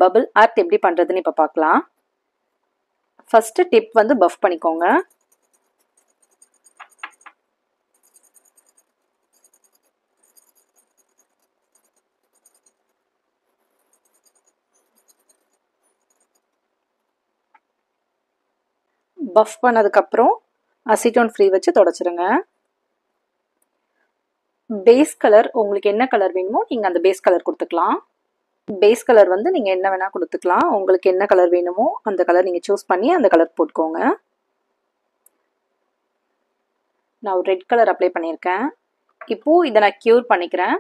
Bubble art எப்படி பண்ணுறதுன்னு இப்போ பார்க்கலாம். ஃபஸ்ட்டு டிப் வந்து பஃப் பண்ணிக்கோங்க. பஃப் பண்ணதுக்கப்புறம் அசிட்டோன் ஃப்ரீ வச்சு தொடச்சிருங்க. பேஸ் கலர் உங்களுக்கு என்ன கலர் வேணுமோ நீங்கள் அந்த பேஸ் கலர் கொடுத்துக்கலாம். பேஸ் கலர் வந்து நீங்கள் என்ன வேணால் கொடுத்துக்கலாம். உங்களுக்கு என்ன கலர் வேணுமோ அந்த கலர் நீங்கள் சூஸ் பண்ணி அந்த கலர் போட்டுக்கோங்க. நான் ஒரு ரெட் கலர் அப்ளை பண்ணியிருக்கேன். இப்போது இதை நான் க்யூர் பண்ணிக்கிறேன்.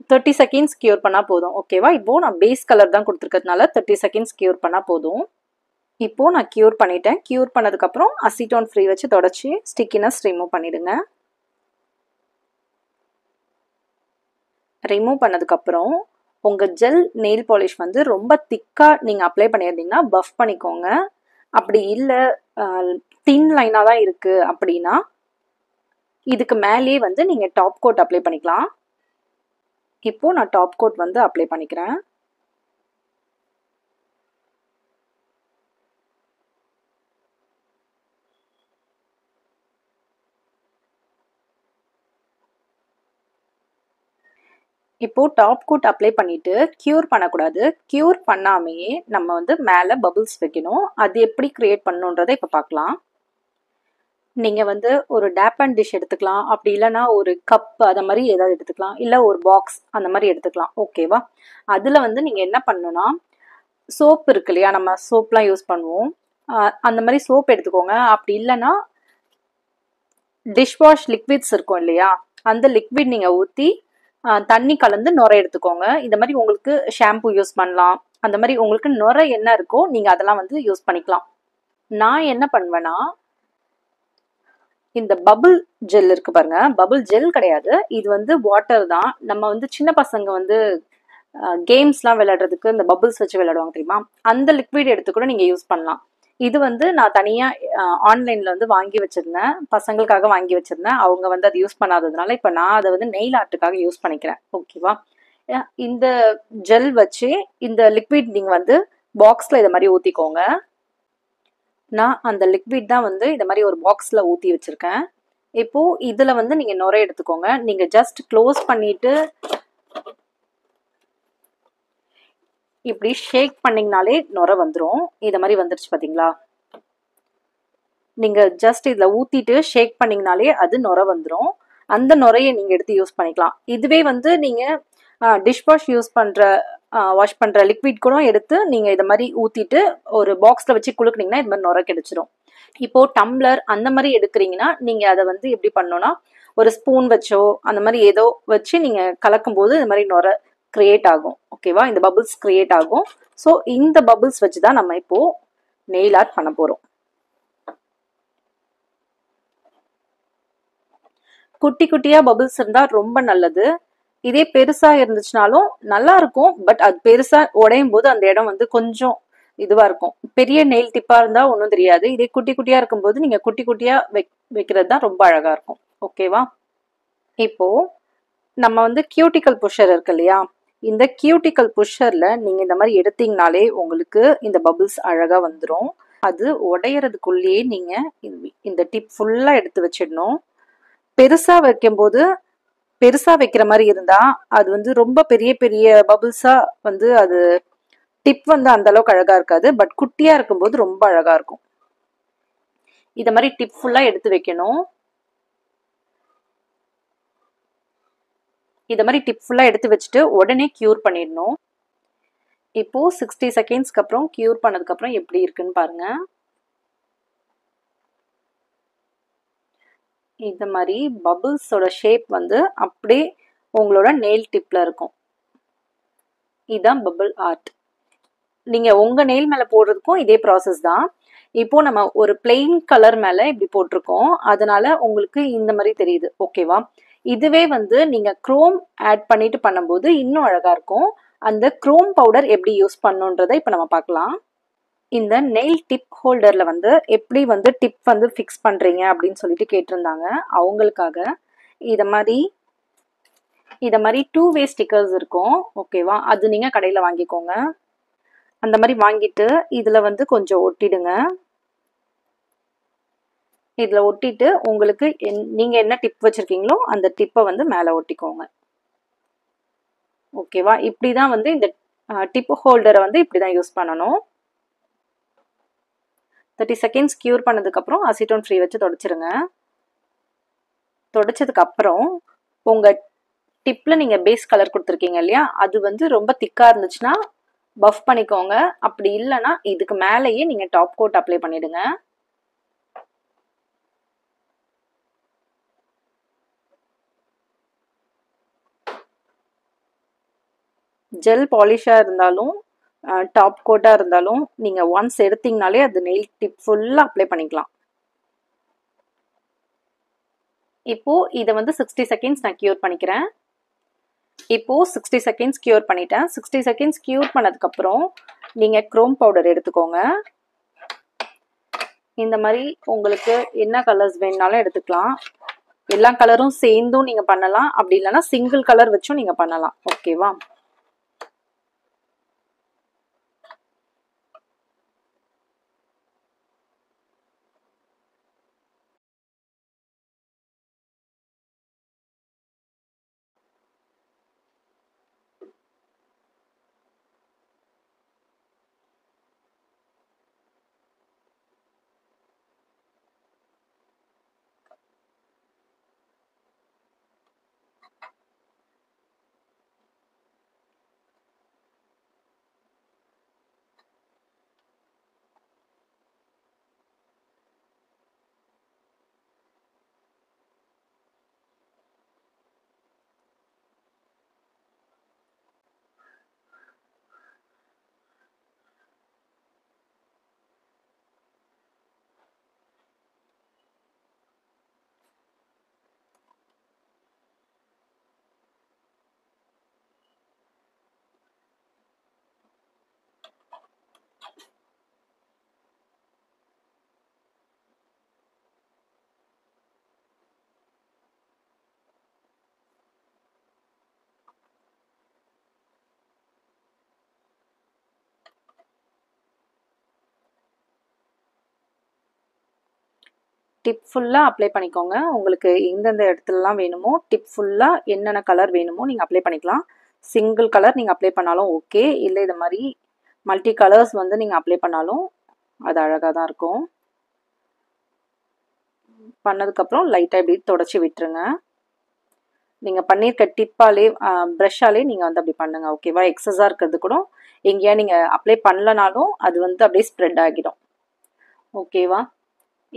30 செகண்ட்ஸ் க்யூர் பண்ணால் போதும். ஓகேவா? இப்போது நான் பேஸ் கலர் தான் கொடுத்துருக்கிறதுனால 30 செகண்ட்ஸ் க்யூர் பண்ணால் போதும். இப்போது நான் க்யூர் பண்ணிட்டேன். க்யூர் பண்ணதுக்கப்புறம் அசிட்டோன் ஃப்ரீ வச்சு தொடச்சி ஸ்டிக்கினஸ் ரிமூவ் பண்ணிவிடுங்க. ரிமூவ் பண்ணதுக்கப்புறம் உங்கள் ஜெல் நெயில் பாலிஷ் வந்து ரொம்ப திக்காக நீங்கள் அப்ளை பண்ணியிருந்தீங்கன்னா பஃப் பண்ணிக்கோங்க. அப்படி இல்லை தின் லைனாக தான் இருக்குது அப்படின்னா இதுக்கு மேலேயே வந்து நீங்கள் டாப் கோட் அப்ளை பண்ணிக்கலாம். இப்போது நான் டாப் கோட் வந்து அப்ளை பண்ணிக்கிறேன். இப்போது டாப் கோட் அப்ளை பண்ணிவிட்டு க்யூர் பண்ணக்கூடாது. க்யூர் பண்ணாமையே நம்ம வந்து மேலே பபிள்ஸ் வைக்கணும். அது எப்படி க்ரியேட் பண்ணணுன்றதை இப்போ பார்க்கலாம். நீங்கள் வந்து ஒரு டேப் அண்ட் டிஷ் எடுத்துக்கலாம். அப்படி இல்லைன்னா ஒரு கப் அதை மாதிரி ஏதாவது எடுத்துக்கலாம். இல்லை ஒரு பாக்ஸ் அந்த மாதிரி எடுத்துக்கலாம். ஓகேவா? அதில் வந்து நீங்கள் என்ன பண்ணணும்னா சோப் இருக்கு இல்லையா, நம்ம சோப்லாம் யூஸ் பண்ணுவோம். அந்த மாதிரி சோப் எடுத்துக்கோங்க. அப்படி இல்லைன்னா டிஷ்வாஷ் லிக்விட்ஸ் இருக்கும் இல்லையா, அந்த லிக்விட் நீங்கள் ஊற்றி தண்ணி கலந்து நுரை எடுத்துக்கோங்க. இந்த மாதிரி உங்களுக்கு ஷாம்பு யூஸ் பண்ணலாம். அந்த மாதிரி உங்களுக்கு நுரை என்ன இருக்கோ நீங்கள் அதெல்லாம் வந்து யூஸ் பண்ணிக்கலாம். நான் என்ன பண்ணுவேன்னா இந்த பபிள் ஜெல் இருக்கு பாருங்க, பபிள் ஜெல் கிடையாது, இது வந்து வாட்டர் தான். நம்ம வந்து சின்ன பசங்க வந்து கேம்ஸ்லாம் விளையாடுறதுக்கு இந்த பபிள்ஸ் வச்சு விளையாடுவாங்க தெரியுமா, அந்த லிக்விட் எடுத்து கூட நீங்கள் யூஸ் பண்ணலாம். இது வந்து நான் தனியாக ஆன்லைனில் வந்து வாங்கி வச்சுருந்தேன், பசங்களுக்காக வாங்கி வச்சுருந்தேன். அவங்க வந்து அதை யூஸ் பண்ணாததுனால இப்போ நான் அதை வந்து நெயில் ஆர்ட்டுக்காக யூஸ் பண்ணிக்கிறேன். ஓகேவா? இந்த ஜெல் வச்சு இந்த லிக்விட் நீங்கள் வந்து பாக்ஸில் இதை மாதிரி ஊற்றிக்கோங்க. நான் அந்த லிக்விட் தான் வந்து இந்த மாதிரி ஒரு பாக்ஸில் ஊற்றி வச்சுருக்கேன். இப்போது இதில் வந்து நீங்கள் நுரை எடுத்துக்கோங்க. நீங்கள் ஜஸ்ட் க்ளோஸ் பண்ணிவிட்டு இப்படி ஷேக் பண்ணிங்கனாலே நுரை வந்துடும். இதை மாதிரி வந்துருச்சு பார்த்தீங்களா? நீங்கள் ஜஸ்ட் இதில் ஊற்றிட்டு ஷேக் பண்ணிங்கனாலே அது நுரை வந்துடும். அந்த நுரையை நீங்கள் எடுத்து யூஸ் பண்ணிக்கலாம். இதுவே வந்து நீங்கள் டிஷ்வாஷ் வாஷ் பண்ணுற லிக்விட் கூட எடுத்து நீங்கள் இதை மாதிரி ஊற்றிட்டு ஒரு பாக்ஸில் வச்சு குளுக்குனீங்கன்னா இது மாதிரி நுரை கிடைச்சிடும். இப்போது டம்ளர் அந்த மாதிரி எடுக்கிறீங்கன்னா நீங்கள் அதை வந்து எப்படி பண்ணணும்னா ஒரு ஸ்பூன் வச்சோ அந்த மாதிரி ஏதோ வச்சு நீங்கள் கலக்கும் போது இது மாதிரி நுரை கிரியேட் ஆகும். ஓகேவா? இந்த பபிள்ஸ் கிரியேட் ஆகும். ஸோ இந்த பபிள்ஸ் வச்சு தான் நம்ம இப்போது நெயில் ஆர்ட் பண்ண போகிறோம். குட்டி குட்டியாக பபிள்ஸ் இருந்தால் ரொம்ப நல்லது. இதே பெருசாக இருந்துச்சுனாலும் நல்லா இருக்கும். பட் அது பெருசாக உடையும் போது அந்த இடம் வந்து கொஞ்சம் இதுவாக இருக்கும். பெரிய நெயில் டிப்பாக இருந்தால் ஒன்றும் தெரியாது. இதே குட்டி குட்டியாக இருக்கும்போது நீங்கள் குட்டி குட்டியாக வைக்கிறது தான் ரொம்ப அழகாக இருக்கும். ஓகேவா? இப்போது நம்ம வந்து கியூட்டிக்கல் புஷர் இருக்கு இல்லையா, இந்த கியூட்டிக்கல் புஷரில் நீங்கள் இந்த மாதிரி எடுத்தீங்கனாலே உங்களுக்கு இந்த பபிள்ஸ் அழகாக வந்துடும். அது உடையறதுக்குள்ளேயே நீங்கள் இந்த டிப் ஃபுல்லாக எடுத்து வச்சிடணும். பெருசாக வைக்கும்போது பெருசாக வைக்கிற மாதிரி இருந்தால் அது வந்து ரொம்ப பெரிய பெரிய பபிள்ஸாக வந்து அது டிப் வந்து அந்த அளவுக்கு அழகாக இருக்காது. பட் குட்டியாக இருக்கும்போது ரொம்ப அழகாக இருக்கும். இதை மாதிரி டிப் ஃபுல்லாக எடுத்து வைக்கணும். இதை மாதிரி டிப் ஃபுல்லாக எடுத்து வச்சுட்டு உடனே க்யூர் பண்ணிடணும். இப்போது 60 செகண்ட்ஸ்க்கு அப்புறம் க்யூர் பண்ணதுக்கப்புறம் எப்படி இருக்குன்னு பாருங்கள். இந்த மாதிரி பபிள்ஸோட ஷேப் வந்து அப்படியே உங்களோட நெயில் டிப்பில் இருக்கும். இதுதான் பபிள் ஆர்ட். நீங்கள் உங்கள் நெயில் மேலே போடுறதுக்கும் இதே ப்ராசஸ் தான். இப்போது நம்ம ஒரு பிளெயின் கலர் மேலே இப்படி போட்டிருக்கோம், அதனால உங்களுக்கு இந்த மாதிரி தெரியுது. ஓகேவா? இதுவே வந்து நீங்கள் க்ரோம் ஆட் பண்ணிட்டு பண்ணும்போது இன்னும் அழகாக இருக்கும். அந்த க்ரோம் பவுடர் எப்படி யூஸ் பண்ணுன்றதை இப்போ நம்ம பார்க்கலாம். இந்த நெயில் டிப் ஹோல்டரில் வந்து எப்படி வந்து டிப் வந்து ஃபிக்ஸ் பண்ணுறீங்க அப்படின்னு சொல்லிட்டு கேட்டிருந்தாங்க. அவங்களுக்காக இதை மாதிரி 2 வே ஸ்டிக்கர்ஸ் இருக்கும். ஓகேவா? அது நீங்கள் கடையில் வாங்கிக்கோங்க. அந்த மாதிரி வாங்கிட்டு இதில் வந்து கொஞ்சம் ஒட்டிடுங்க. இதில் ஒட்டிட்டு உங்களுக்கு நீங்கள் என்ன டிப் வச்சுருக்கீங்களோ அந்த டிப்பை வந்து மேலே ஒட்டிக்கோங்க. ஓகேவா? இப்படி தான் வந்து இந்த டிப் ஹோல்டரை வந்து இப்படி தான் யூஸ் பண்ணணும். 30 செகண்ட்ஸ் க்யூர் பண்ணதுக்கப்புறம் அசிட்டோன் ஃப்ரீ வச்சு தொடச்சிருங்க. தொடச்சதுக்கப்புறம் உங்கள் டிப்பில் நீங்கள் பேஸ் கலர் கொடுத்துருக்கீங்க இல்லையா, அது வந்து ரொம்ப திக்காக இருந்துச்சுன்னா பஃப் பண்ணிக்கோங்க. அப்படி இல்லைன்னா இதுக்கு மேலேயே நீங்கள் டாப் கோட் அப்ளை பண்ணிவிடுங்க. ஜெல் பாலிஷாக இருந்தாலும் டாப் கோட்டாக இருந்தாலும் நீங்கள் ஒன்ஸ் எடுத்தீங்கனாலே அது நெயில் டிப் ஃபுல்லாக அப்ளை பண்ணிக்கலாம். இப்போது இதை வந்து 60 செகண்ட்ஸ் நான் க்யூர் பண்ணிக்கிறேன். இப்போது 60 செகண்ட்ஸ் க்யூர் பண்ணிட்டேன். 60 செகண்ட்ஸ் க்யூர் பண்ணதுக்கப்புறம் நீங்கள் க்ரோம் பவுடர் எடுத்துக்கோங்க. இந்த மாதிரி உங்களுக்கு என்ன கலர்ஸ் வேணுனாலும் எடுத்துக்கலாம். எல்லா கலரும் சேர்ந்தும் நீங்கள் பண்ணலாம், அப்படி இல்லைன்னா சிங்கிள் கலர் வச்சும் நீங்கள் பண்ணலாம். ஓகேவா? டிப் ஃபுல்லாக அப்ளை பண்ணிக்கோங்க. உங்களுக்கு எந்தெந்த இடத்துலலாம் வேணுமோ டிப் ஃபுல்லாக என்னென்ன கலர் வேணுமோ நீங்கள் அப்ளை பண்ணிக்கலாம். சிங்கிள் கலர் நீங்கள் அப்ளை பண்ணாலும் ஓகே, இல்லை இது மாதிரி மல்டி கலர்ஸ் வந்து நீங்கள் அப்ளை பண்ணாலும் அது அழகாக தான் இருக்கும். பண்ணதுக்கப்புறம் லைட்டாக இப்படி தொடச்சி விட்டுருங்க. நீங்கள் பண்ணியிருக்க டிப்பாலே ப்ரஷ்ஷாலே நீங்கள் வந்து அப்படி பண்ணுங்கள். ஓகேவா? எக்ஸஸாக இருக்கிறது கூட எங்கேயா நீங்கள் அப்ளை பண்ணலனாலும் அது வந்து அப்படியே ஸ்ப்ரெட் ஆகிடும். ஓகேவா?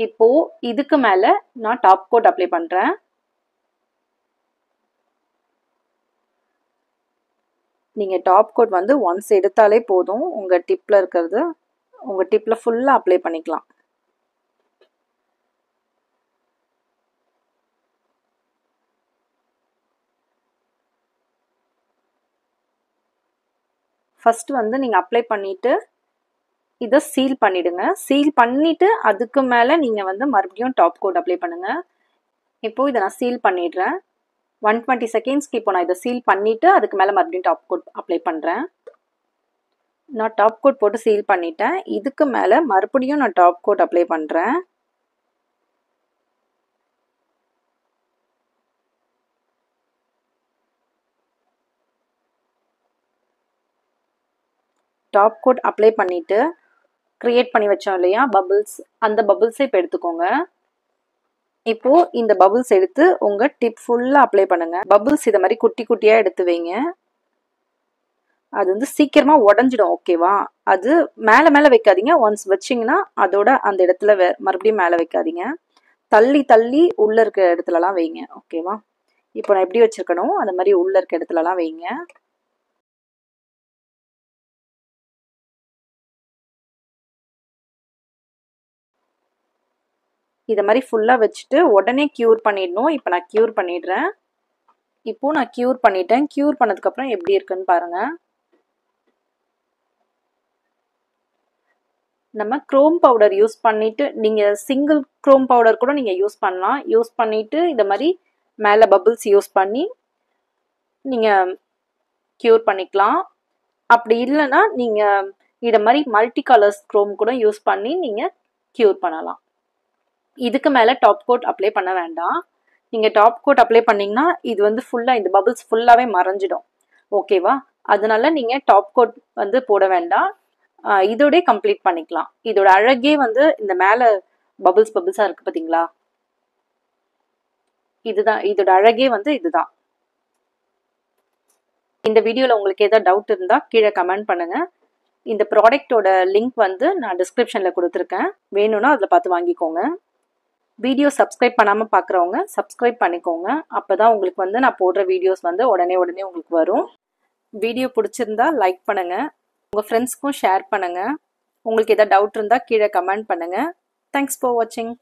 இப்போ இதுக்கு மேலே நான் டாப் கோட் அப்ளை பண்ணுறேன். நீங்கள் டாப் கோட் வந்து ஒன்ஸ் எடுத்தாலே போதும். உங்கள் டிப்பில் இருக்கிறது உங்கள் டிப்பில் ஃபுல்லாக அப்ளை பண்ணிக்கலாம். ஃபர்ஸ்ட் வந்து நீங்கள் அப்ளை பண்ணிவிட்டு இதை சீல் பண்ணிவிடுங்க. சீல் பண்ணிவிட்டு அதுக்கு மேலே நீங்கள் வந்து மறுபடியும் டாப் கோட் அப்ளை பண்ணுங்கள். இப்போது இதை நான் சீல் பண்ணிடுறேன். 120 செகண்ட்ஸ்க்கு இப்போ நான் இதை சீல் பண்ணிவிட்டு அதுக்கு மேலே மறுபடியும் டாப் கோட் அப்ளை பண்ணுறேன். நான் டாப் கோட் போட்டு சீல் பண்ணிட்டேன். இதுக்கு மேலே மறுபடியும் நான் டாப் கோட் அப்ளை பண்ணுறேன். டாப் கோட் அப்ளை பண்ணிவிட்டு க்ரியேட் பண்ணி வச்சோம் இல்லையா பபிள்ஸ், அந்த பபிள்ஸை இப்போ எடுத்துக்கோங்க. இப்போது இந்த பபிள்ஸ் எடுத்து உங்கள் டிப் ஃபுல்லாக அப்ளை பண்ணுங்கள். பபிள்ஸ் இதை மாதிரி குட்டி குட்டியாக எடுத்து வைங்க. அது வந்து சீக்கிரமாக உடஞ்சிடும். ஓகேவா? அது மேலே மேலே வைக்காதீங்க. ஒன்ஸ் வச்சிங்கன்னா அதோட அந்த இடத்துல மறுபடியும் மேலே வைக்காதீங்க. தள்ளி தள்ளி உள்ளே இருக்க இடத்துலலாம் வைங்க. ஓகேவா? இப்போ நான் எப்படி வச்சுருக்கணும் அந்த மாதிரி உள்ளே இருக்க இடத்துலலாம் வைங்க. இதை மாதிரி ஃபுல்லாக வச்சுட்டு உடனே க்யூர் பண்ணிடணும். இப்போ நான் க்யூர் பண்ணிடுறேன். இப்போது நான் க்யூர் பண்ணிட்டேன். க்யூர் பண்ணதுக்கப்புறம் எப்படி இருக்குன்னு பாருங்கள். நம்ம க்ரோம் பவுடர் யூஸ் பண்ணிவிட்டு நீங்கள் சிங்கிள் க்ரோம் பவுடர் கூட நீங்கள் யூஸ் பண்ணலாம். யூஸ் பண்ணிவிட்டு இந்த மாதிரி மேலே பபிள்ஸ் யூஸ் பண்ணி நீங்கள் க்யூர் பண்ணிக்கலாம். அப்படி இல்லைன்னா நீங்கள் இதை மாதிரி மல்டி கலர்ஸ் குரோம் கூட யூஸ் பண்ணி நீங்கள் க்யூர் பண்ணலாம். இதுக்கு மேலே டாப் கோட் அப்ளை பண்ண வேண்டாம். நீங்கள் டாப் கோட் அப்ளை பண்ணிங்கன்னா இது வந்து ஃபுல்லாக இந்த பபிள்ஸ் ஃபுல்லாகவே மறைஞ்சிடும். ஓகேவா? அதனால நீங்கள் டாப் கோட் வந்து போட வேண்டாம். இதோட கம்ப்ளீட் பண்ணிக்கலாம். இதோட அழகே வந்து இந்த மேலே பபிள்ஸாக இருக்குது பார்த்தீங்களா? இதுதான் இதோட அழகே வந்து இதுதான். இந்த வீடியோவில் உங்களுக்கு ஏதாவது டவுட் இருந்தால் கீழே கமெண்ட் பண்ணுங்கள். இந்த ப்ராடக்டோட லிங்க் வந்து நான் டிஸ்கிரிப்ஷனில் கொடுத்துருக்கேன். வேணும்னா அதில் பார்த்து வாங்கிக்கோங்க. வீடியோ சப்ஸ்கிரைப் பண்ணாமல் பார்க்குறவங்க சப்ஸ்கிரைப் பண்ணிக்கோங்க. அப்போ தான் உங்களுக்கு வந்து நான் போடுற வீடியோஸ் வந்து உடனே உங்களுக்கு வரும். வீடியோ பிடிச்சிருந்தா லைக் பண்ணுங்கள். உங்கள் ஃப்ரெண்ட்ஸ்க்கும் ஷேர் பண்ணுங்கள். உங்களுக்கு ஏதாவது டவுட் இருந்தால் கீழே கமெண்ட் பண்ணுங்கள். தேங்க்ஸ் ஃபார் வாட்சிங்.